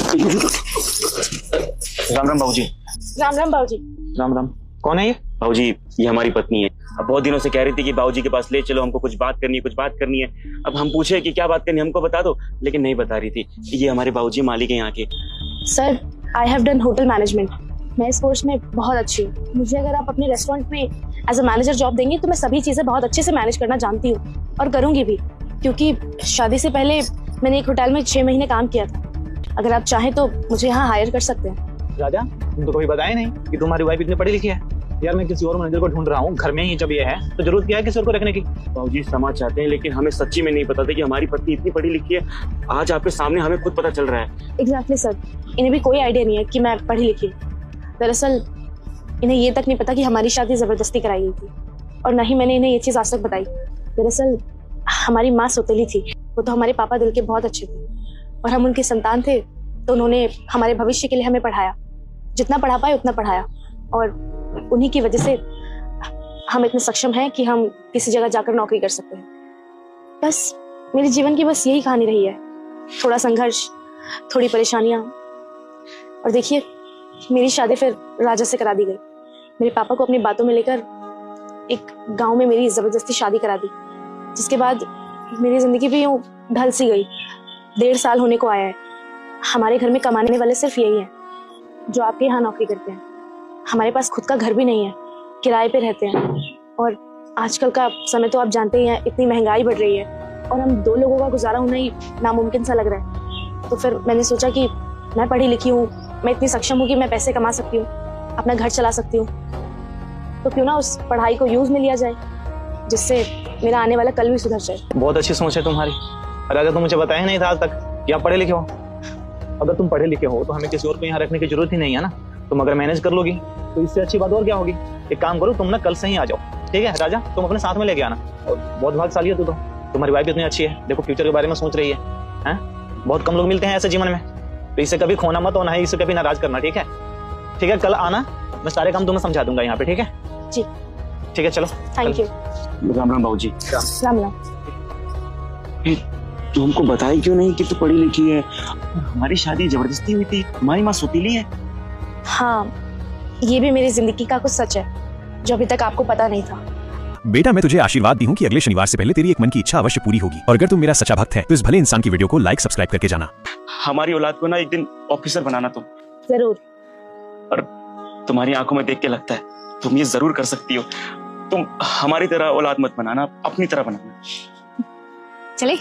राम राम बाबूजी। राम राम बाबूजी। राम राम। कौन है ये? बाबूजी ये हमारी पत्नी है। अब बहुत दिनों से कह रही थी कि बाबूजी के पास ले चलो, हमको कुछ बात करनी है। अब हम पूछे कि क्या बात करनी है, हमको बता दो, लेकिन नहीं बता रही थी। ये हमारे बाबूजी मालिक है यहाँ के। Sir, I have done hotel management. मैं इस कोर्स में बहुत अच्छी हूँ। मुझे अगर आप अपने रेस्टोरेंट में एज अ मैनेजर जॉब देंगे तो मैं सभी चीज़ें बहुत अच्छे से मैनेज करना जानती हूँ और करूँगी भी, क्योंकि शादी से पहले मैंने एक होटल में 6 महीने काम किया था। अगर आप चाहें तो मुझे यहाँ हायर कर सकते हैं। राजा, तुम तो कभी बताया नहीं कि तुम्हारी वाइफ इतनी पढ़ी लिखी है। यार मैं किसी और मैनेजर को ढूंढ रहा हूँ घर में ही, जब ये है तो जरूरत क्या है किसी और को रखने की। बाबूजी समझ चाहते हैं, लेकिन हमें सच्ची में नहीं पता था कि हमारी पत्नी इतनी पढ़ी लिखी है। आज आपके सामने हमें खुद पता चल रहा है। एग्जैक्टली सर, इन्हें भी कोई आइडिया नहीं है कि मैं पढ़ी लिखी हूँ। दरअसल इन्हें ये तक नहीं पता कि हमारी शादी जबरदस्ती कराई गई थी, और ना ही मैंने इन्हें ये चीज़ आज तक बताई। दरअसल हमारी माँ सौतेली थी, वो तो हमारे पापा दिल के बहुत अच्छे थे और हम उनके संतान थे, तो उन्होंने हमारे भविष्य के लिए हमें पढ़ाया। जितना पढ़ा पाए उतना पढ़ाया, और उन्हीं की वजह से हम इतने सक्षम हैं कि हम किसी जगह जाकर नौकरी कर सकते हैं। बस मेरे जीवन की बस यही कहानी रही है, थोड़ा संघर्ष, थोड़ी परेशानियां। और देखिए, मेरी शादी फिर राजा से करा दी गई। मेरे पापा को अपनी बातों में लेकर एक गांव में मेरी जबरदस्ती शादी करा दी, जिसके बाद मेरी जिंदगी भी यूं ढल सी गई। 1.5 साल होने को आया है। हमारे घर में कमाने वाले सिर्फ यही हैं जो आपके यहाँ नौकरी करते हैं। हमारे पास खुद का घर भी नहीं है, किराए पे रहते हैं। और आजकल का समय तो आप जानते ही हैं, इतनी महंगाई बढ़ रही है और हम 2 लोगों का गुजारा होना ही नामुमकिन सा लग रहा है। तो फिर मैंने सोचा कि मैं पढ़ी लिखी हूँ, मैं इतनी सक्षम हूँ कि मैं पैसे कमा सकती हूँ, अपना घर चला सकती हूँ, तो क्यों ना उस पढ़ाई को यूज में लिया जाए, जिससे मेरा आने वाला कल भी सुधर जाए। बहुत अच्छी सोच है तुम्हारी। राजा, तुम मुझे बताया नहीं था आज तक कि आप पढ़े लिखे हो। अगर तुम पढ़े लिखे हो तो हमें किसी और को यहाँ रखने की जरूरत ही नहीं है ना। तुम अगर मैनेज कर लोगी तो इससे अच्छी बात और क्या होगी। एक काम करो, तुम ना कल से ही आ जाओ, ठीक है? राजा, तुम अपने साथ में लेके आना। और बहुत भाग्यशाली है तू तो, तुम्हारी वाइफ इतनी अच्छी है, देखो फ्यूचर के बारे में सोच रही है। बहुत कम लोग मिलते हैं ऐसे जीवन में, तो इसे कभी खोना मत और ना ही इसे कभी नाराज करना, ठीक है? ठीक है, कल आना, मैं सारे काम तुम्हें समझा दूंगा यहाँ पे, ठीक है? जी ठीक है, चलो। Thank you. राम राम बाबूजी। राम राम। तू हमको बताई क्यों नहीं कि तू पढ़ी लिखी है? हमारी शादी जबरदस्ती हुई थी, हमारी माँ सौतीली है। हाँ, ये भी मेरी जिंदगी का कुछ सच है जो अभी तक आपको पता नहीं था। बेटा, मैं तुझे आशीर्वाद दी हूँ कि अगले शनिवार से पहले तेरी एक मन की इच्छा अवश्य पूरी होगी। और अगर तुम मेरा सच्चा भक्त है तो इस भले इंसान की वीडियो को लाइक सब्सक्राइब करके जाना। हमारी औलाद को ना एक दिन ऑफिसर बनाना तुम। जरूर। और तुम्हारी आंखों में देख के लगता है तुम ये जरूर कर सकती हो। तुम हमारी तरह औलाद मत बनाना, अपनी तरह बनाना। चले।